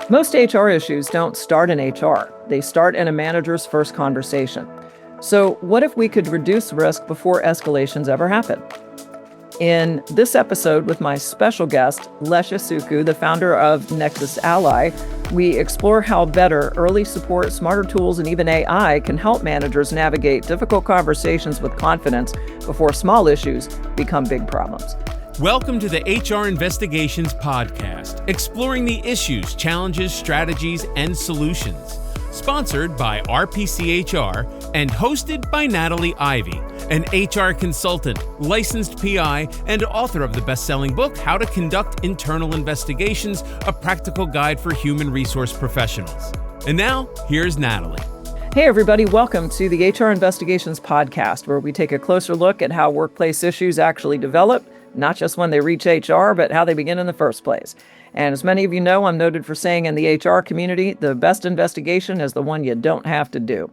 Most HR issues don't start in HR. They start in a manager's first conversation. So what if we could reduce risk before escalations ever happen? In this episode with my special guest, Leshya Sukhu, the founder of NexusAlly, we explore how better early support, smarter tools, and even AI can help managers navigate difficult conversations with confidence before small issues become big problems. Welcome to the HR Investigations Podcast, exploring the issues, challenges, strategies, and solutions. Sponsored by RPCHR and hosted by Natalie Ivey, an HR consultant, licensed PI, and author of the best-selling book, How to Conduct Internal Investigations, a practical guide for human resource professionals. And now, here's Natalie. Hey everybody, welcome to the HR Investigations Podcast, where we take a closer look at how workplace issues actually develop, not just when they reach HR, but how they begin in the first place. And as many of you know, I'm noted for saying in the HR community, the best investigation is the one you don't have to do.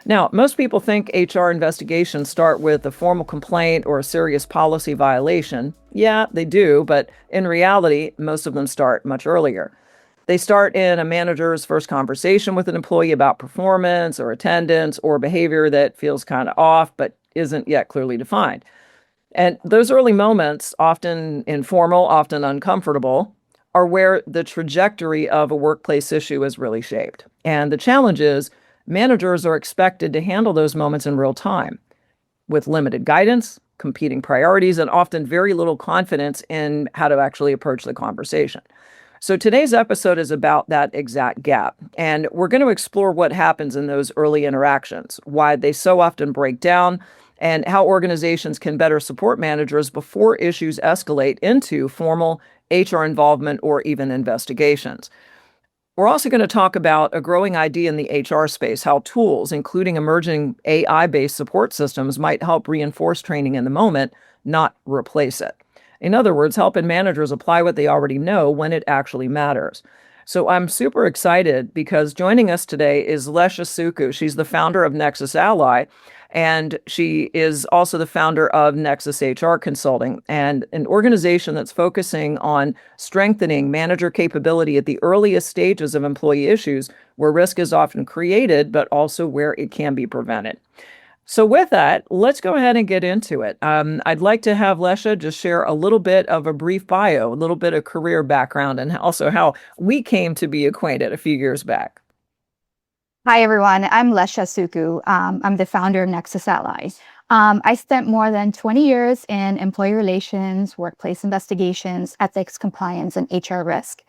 Now, most people think HR investigations start with a formal complaint or a serious policy violation. Yeah, they do, but in reality, most of them start much earlier. They start in a manager's first conversation with an employee about performance or attendance or behavior that feels kind of off but isn't yet clearly defined. And those early moments, often informal, often uncomfortable, are where the trajectory of a workplace issue is really shaped. And the challenge is managers are expected to handle those moments in real time with limited guidance, competing priorities, and often very little confidence in how to actually approach the conversation. So today's episode is about that exact gap. And we're going to explore what happens in those early interactions, why they so often break down, and how organizations can better support managers before issues escalate into formal HR involvement or even investigations. We're also going to talk about a growing idea in the HR space, how tools, including emerging AI-based support systems, might help reinforce training in the moment, not replace it. In other words, helping managers apply what they already know when it actually matters. So I'm super excited because joining us today is Leshya Sukhu. She's the founder of NexusAlly, and she is also the founder of Nexus HR Consulting, and an organization that's focusing on strengthening manager capability at the earliest stages of employee issues where risk is often created, but also where it can be prevented. So with that, let's go ahead and get into it. I'd like to have Leshya just share a little bit of a brief bio, a little bit of career background, and also how we came to be acquainted a few years back. Hi, everyone. I'm Leshya Sukhu. I'm the founder of NexusAlly. I spent more than 20 years in employee relations, workplace investigations, ethics, compliance, and HR risk.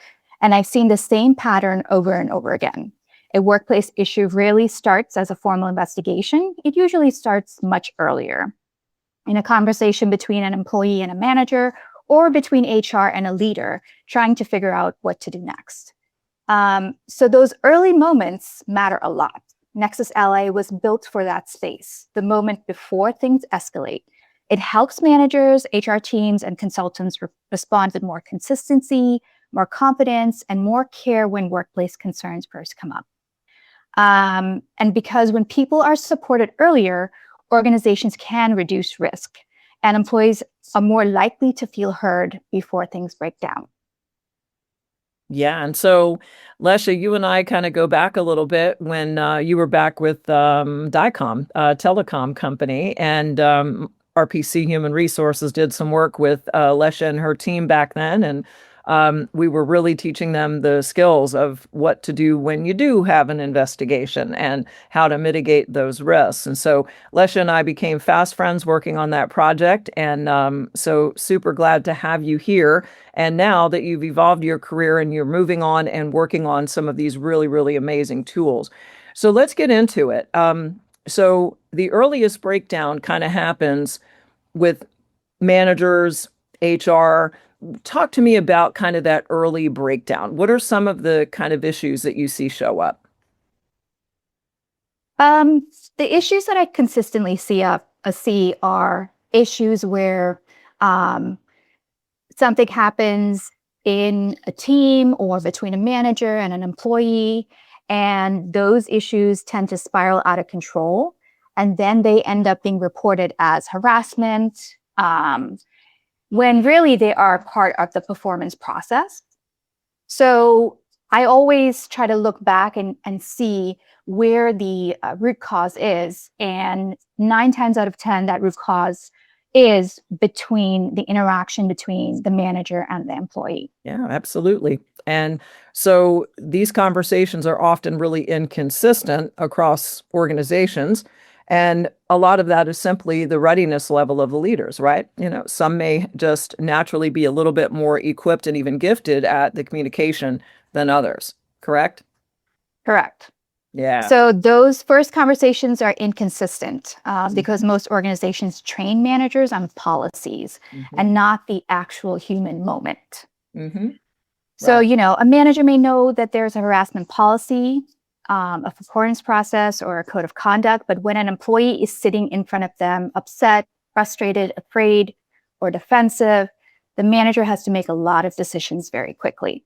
And I've seen the same pattern over and over again. A workplace issue rarely starts as a formal investigation. It usually starts much earlier in a conversation between an employee and a manager, or between HR and a leader trying to figure out what to do next. So those early moments matter a lot. NexusAlly was built for that space, the moment before things escalate. It helps managers, HR teams, and consultants respond with more consistency, more confidence, and more care when workplace concerns first come up. And because when people are supported earlier, organizations can reduce risk, and employees are more likely to feel heard before things break down. Yeah. And so, Leshya, you and I kind of go back a little bit when you were back with Dycom, a telecom company, and RPC Human Resources did some work with Leshya and her team back then. And we were really teaching them the skills of what to do when you do have an investigation and how to mitigate those risks. And so Leshya and I became fast friends working on that project. And so super glad to have you here. And now that you've evolved your career and you're moving on and working on some of these really, really amazing tools. So let's get into it. So the earliest breakdown kind of happens with managers, HR. Talk to me about kind of that early breakdown. What are some of the kind of issues that you see show up? The issues that I consistently see are issues where something happens in a team or between a manager and an employee, and those issues tend to spiral out of control, and then they end up being reported as harassment, when really they are part of the performance process. So I always try to look back and see where the root cause is. And 9 times out of 10, that root cause is between the interaction between the manager and the employee. Yeah, absolutely. And so these conversations are often really inconsistent across organizations. And a lot of that is simply the readiness level of the leaders, right? Some may just naturally be a little bit more equipped and even gifted at the communication than others, correct? Correct. Yeah. So those first conversations are inconsistent because most organizations train managers on policies and not the actual human moment. So, Right. a manager may know that there's a harassment policy, a performance process, or a code of conduct, but when an employee is sitting in front of them, upset, frustrated, afraid, or defensive, the manager has to make a lot of decisions very quickly.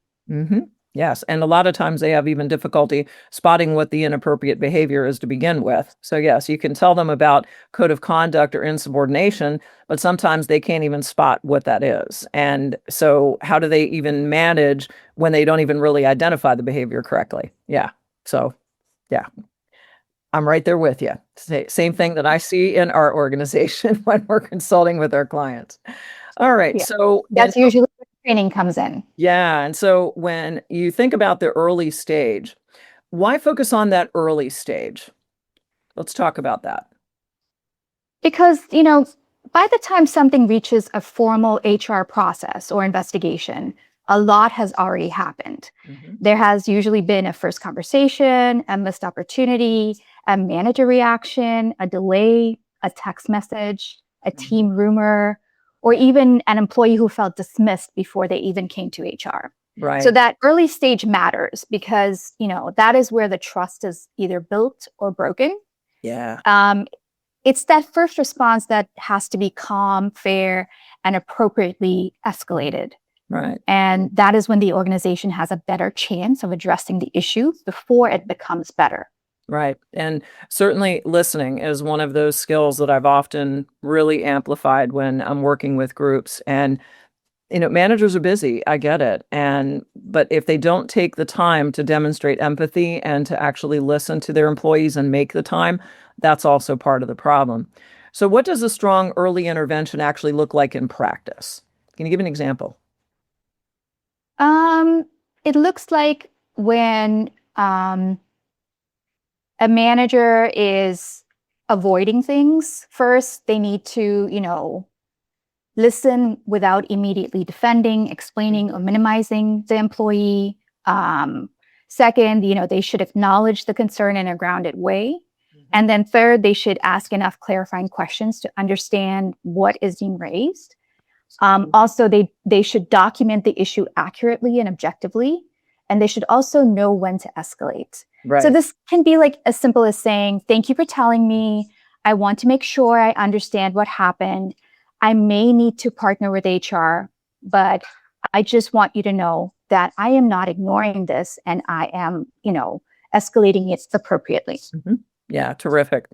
Yes. And a lot of times they have even difficulty spotting what the inappropriate behavior is to begin with. So, yes, you can tell them about code of conduct or insubordination, but sometimes they can't even spot what that is. And so, how do they even manage when they don't even really identify the behavior correctly? Yeah. So, yeah, I'm right there with you. Same thing that I see in our organization when we're consulting with our clients. All right. Yeah. So, That's usually where training comes in. yeah. And so when you think about the early stage, why focus on that early stage? Let's talk about that. Because, by the time something reaches a formal HR process or investigation, a lot has already happened. There has usually been a first conversation, a missed opportunity, a manager reaction, a delay, a text message, a team rumor, or even an employee who felt dismissed before they even came to HR. Right. So that early stage matters because, that is where the trust is either built or broken. Yeah. It's that first response that has to be calm, fair, and appropriately escalated. Right. And that is when the organization has a better chance of addressing the issue before it becomes better. Right. And certainly listening is one of those skills that I've often really amplified when I'm working with groups. And managers are busy. I get it. But if they don't take the time to demonstrate empathy and to actually listen to their employees and make the time, that's also part of the problem. So what does a strong early intervention actually look like in practice? Can you give an example? It looks like when a manager is avoiding things, first, they need to, listen without immediately defending, explaining, or minimizing the employee. Second, they should acknowledge the concern in a grounded way. And then third, they should ask enough clarifying questions to understand what is being raised. Also, they should document the issue accurately and objectively. And they should also know when to escalate. Right. So this can be like as simple as saying, thank you for telling me. I want to make sure I understand what happened. I may need to partner with HR, but I just want you to know that I am not ignoring this and I am, escalating it appropriately. Yeah, terrific.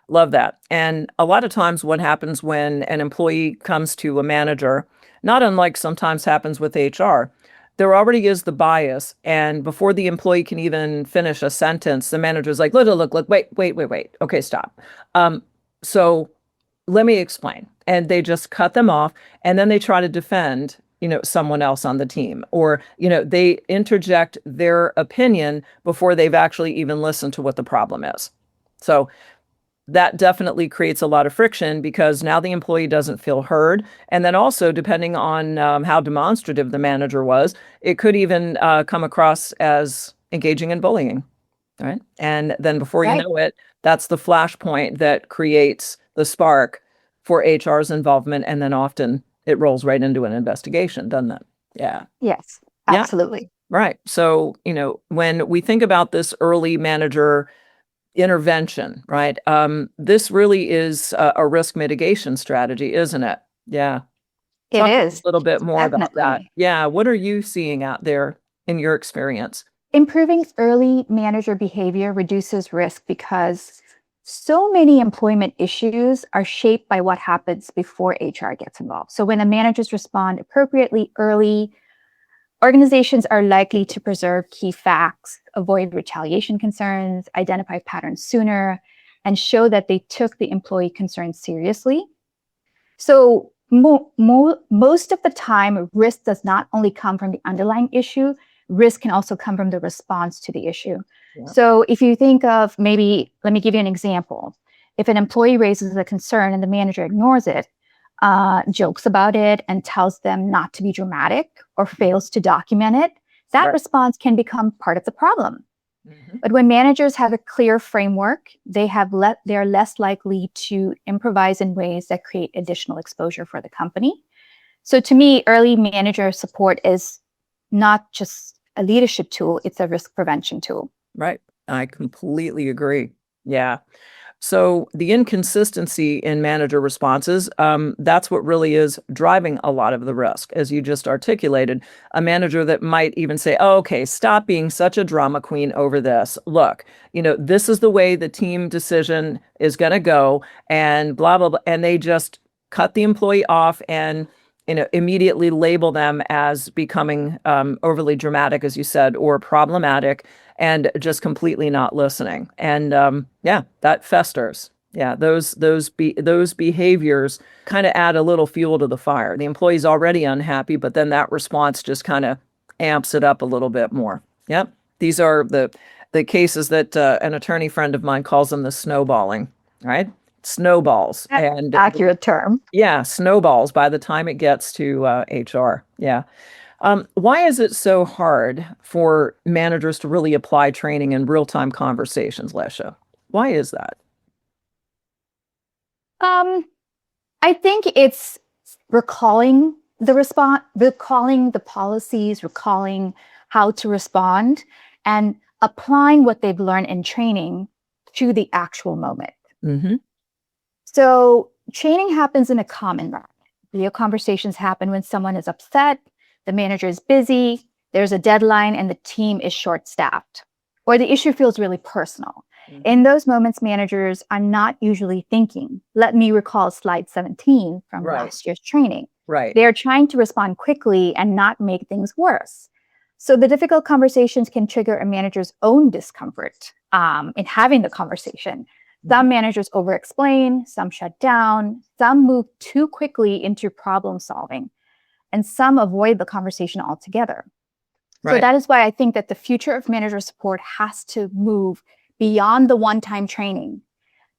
Love that. And a lot of times what happens when an employee comes to a manager, not unlike sometimes happens with HR, there already is the bias. And before the employee can even finish a sentence, the manager's like, look, wait. Okay, stop. So let me explain. And they just cut them off. And then they try to defend, someone else on the team, or, they interject their opinion before they've actually even listened to what the problem is. So that definitely creates a lot of friction because now the employee doesn't feel heard. And then also, depending on how demonstrative the manager was, it could even come across as engaging in bullying. Right. And then before you know it, that's the flashpoint that creates the spark for HR's involvement. And then often it rolls right into an investigation, doesn't it? Yeah. Yes, absolutely. Yeah. Right. So, when we think about this early manager intervention, right? This really is a risk mitigation strategy, isn't it? Yeah. It is. A little bit more about that. Definitely. Yeah. What are you seeing out there in your experience? Improving early manager behavior reduces risk because so many employment issues are shaped by what happens before HR gets involved. So when the managers respond appropriately early, Organizations are likely to preserve key facts, avoid retaliation concerns, identify patterns sooner, and show that they took the employee concerns seriously. So most of the time, risk does not only come from the underlying issue, risk can also come from the response to the issue. Yeah. So if you think of maybe, let me give you an example. If an employee raises a concern and the manager ignores it, jokes about it and tells them not to be dramatic or fails to document it, that response can become part of the problem. Mm-hmm. But when managers have a clear framework, they are less likely to improvise in ways that create additional exposure for the company. So to me, early manager support is not just a leadership tool, it's a risk prevention tool. Right. I completely agree. Yeah. So the inconsistency in manager responses, that's what really is driving a lot of the risk, as you just articulated. A manager that might even say, oh, okay, stop being such a drama queen over this. Look, this is the way the team decision is going to go, and blah, blah, blah. And they just cut the employee off and immediately label them as becoming overly dramatic, as you said, or problematic, and just completely not listening. And that festers. Yeah, those behaviors kind of add a little fuel to the fire. The employee's already unhappy, but then that response just kind of amps it up a little bit more. Yep, these are the cases that an attorney friend of mine calls them the snowballing, right? Snowballs. And accurate term. Yeah, snowballs by the time it gets to HR. Yeah. Why is it so hard for managers to really apply training in real-time conversations, Leshya? Why is that? I think it's recalling the policies, recalling how to respond, and applying what they've learned in training to the actual moment. Mm-hmm. So training happens in a calm environment. Video conversations happen when someone is upset, the manager is busy, there's a deadline, and the team is short-staffed, or the issue feels really personal. Mm-hmm. In those moments, managers are not usually thinking, let me recall slide 17 from last year's training. Right. They're trying to respond quickly and not make things worse. So the difficult conversations can trigger a manager's own discomfort in having the conversation. Some managers over-explain, some shut down, some move too quickly into problem solving, and some avoid the conversation altogether. Right. So that is why I think that the future of manager support has to move beyond the one-time training,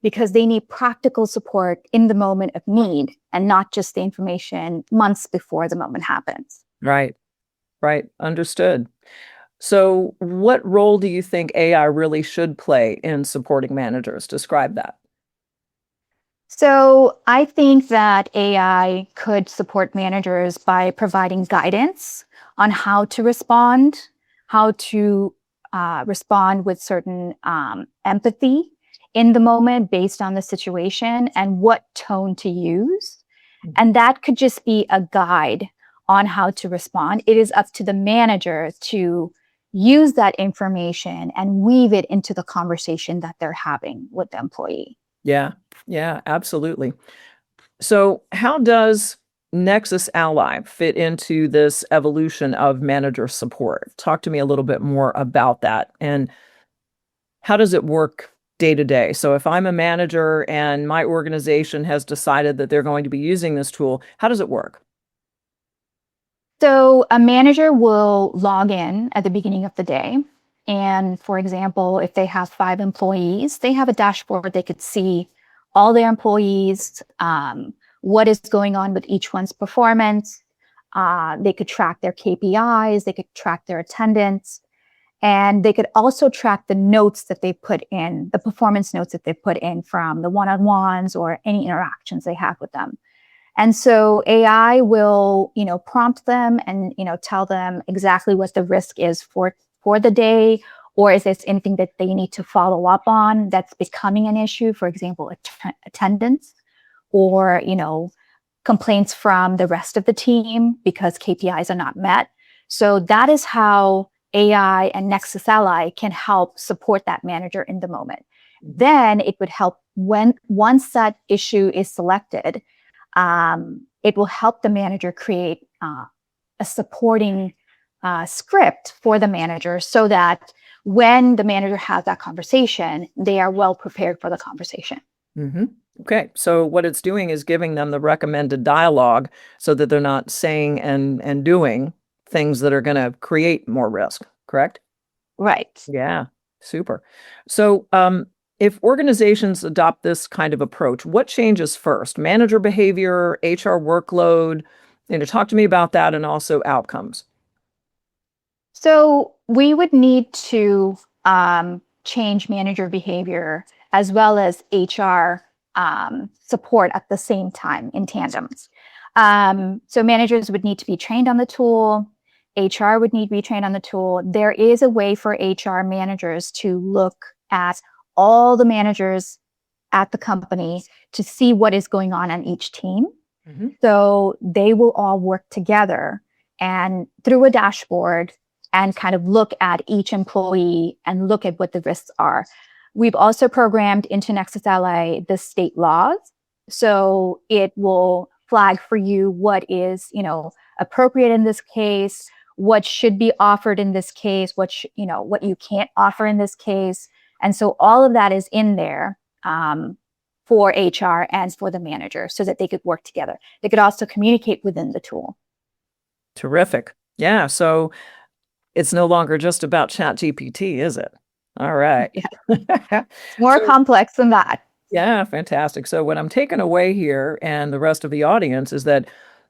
because they need practical support in the moment of need and not just the information months before the moment happens. Right. Understood. So what role do you think AI really should play in supporting managers? Describe that. So I think that AI could support managers by providing guidance on how to respond with certain empathy in the moment based on the situation and what tone to use. Mm-hmm. And that could just be a guide on how to respond. It is up to the manager to use that information and weave it into the conversation that they're having with the employee. Yeah, absolutely. So how does NexusAlly fit into this evolution of manager support? Talk to me a little bit more about that. And how does it work day to day? So if I'm a manager and my organization has decided that they're going to be using this tool, how does it work? So a manager will log in at the beginning of the day. And for example, if they have 5 employees, they have a dashboard. They could see all their employees, what is going on with each one's performance. They could track their KPIs. They could track their attendance. And they could also track the notes that they put in, the performance notes that they put in from the one-on-ones or any interactions they have with them. And so AI will, prompt them and, tell them exactly what the risk is for the day, or is there anything that they need to follow up on that's becoming an issue, for example, attendance, or, complaints from the rest of the team because KPIs are not met. So that is how AI and NexusAlly can help support that manager in the moment. Then it would help once that issue is selected, it will help the manager create a supporting script for the manager so that when the manager has that conversation, they are well prepared for the conversation. Mm-hmm. Okay. So what it's doing is giving them the recommended dialogue so that they're not saying and doing things that are going to create more risk, correct? Right. Yeah. Super. So if organizations adopt this kind of approach, what changes first? Manager behavior, HR workload? Talk to me about that and also outcomes. So we would need to change manager behavior as well as HR support at the same time in tandem. So managers would need to be trained on the tool. HR would need to be trained on the tool. There is a way for HR managers to look at all the managers at the company to see what is going on each team. Mm-hmm. So they will all work together and through a dashboard and kind of look at each employee and look at what the risks are. We've also programmed into NexusAlly the state laws. So it will flag for you what is, appropriate in this case, what should be offered in this case, what you can't offer in this case. And so all of that is in there for HR and for the manager so that they could work together. They could also communicate within the tool. Terrific. Yeah. So it's no longer just about ChatGPT, is it? All right. Yeah. More complex than that. Yeah, fantastic. So what I'm taking away here and the rest of the audience is that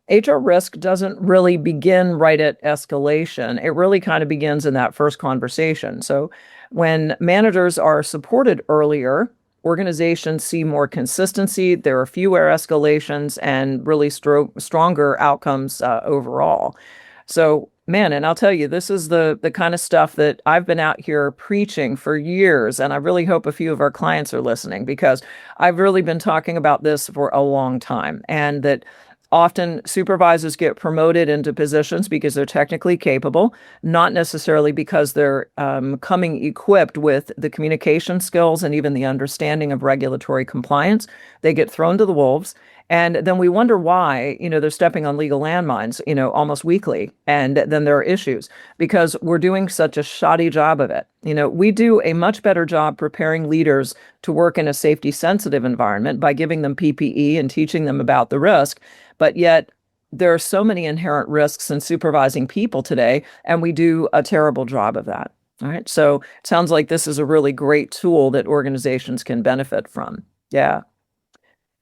HR risk doesn't really begin right at escalation. It really kind of begins in that first conversation. So when managers are supported earlier, organizations see more consistency, there are fewer escalations, and really stronger outcomes overall. So, man, and I'll tell you, this is the kind of stuff that I've been out here preaching for years, and I really hope a few of our clients are listening because I've really been talking about this for a long time, and that often supervisors get promoted into positions because they're technically capable, not necessarily because they're coming equipped with the communication skills and even the understanding of regulatory compliance. They get thrown to the wolves. And then we wonder why, they're stepping on legal landmines, almost weekly. And then there are issues because we're doing such a shoddy job of it. We do a much better job preparing leaders to work in a safety sensitive environment by giving them PPE and teaching them about the risk. But yet there are so many inherent risks in supervising people today, and we do a terrible job of that. All right. So it sounds like this is a really great tool that organizations can benefit from. Yeah.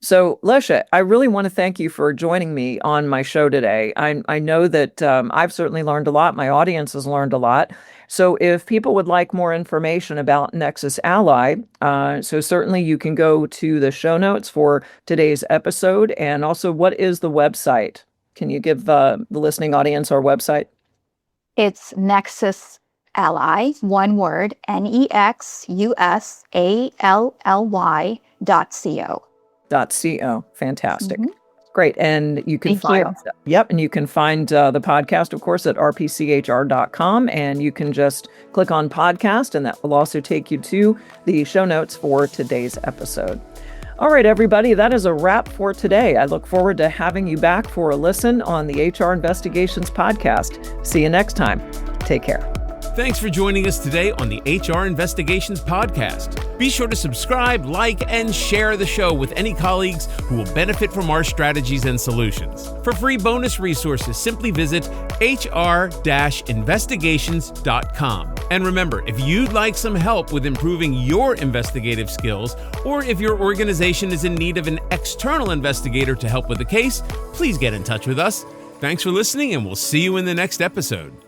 So, Leshya, I really want to thank you for joining me on my show today. I know that I've certainly learned a lot. My audience has learned a lot. So if people would like more information about NexusAlly, so certainly you can go to the show notes for today's episode. And also, what is the website? Can you give the listening audience our website? It's NexusAlly, one word, NexusAlly.co. .co. Fantastic. Mm-hmm. Great. And you can find the podcast, of course, at rpchr.com. And you can just click on podcast, and that will also take you to the show notes for today's episode. All right, everybody, that is a wrap for today. I look forward to having you back for a listen on the HR Investigations podcast. See you next time. Take care. Thanks for joining us today on the HR Investigations podcast. Be sure to subscribe, like, and share the show with any colleagues who will benefit from our strategies and solutions. For free bonus resources, simply visit hr-investigations.com. And remember, if you'd like some help with improving your investigative skills, or if your organization is in need of an external investigator to help with the case, please get in touch with us. Thanks for listening, and we'll see you in the next episode.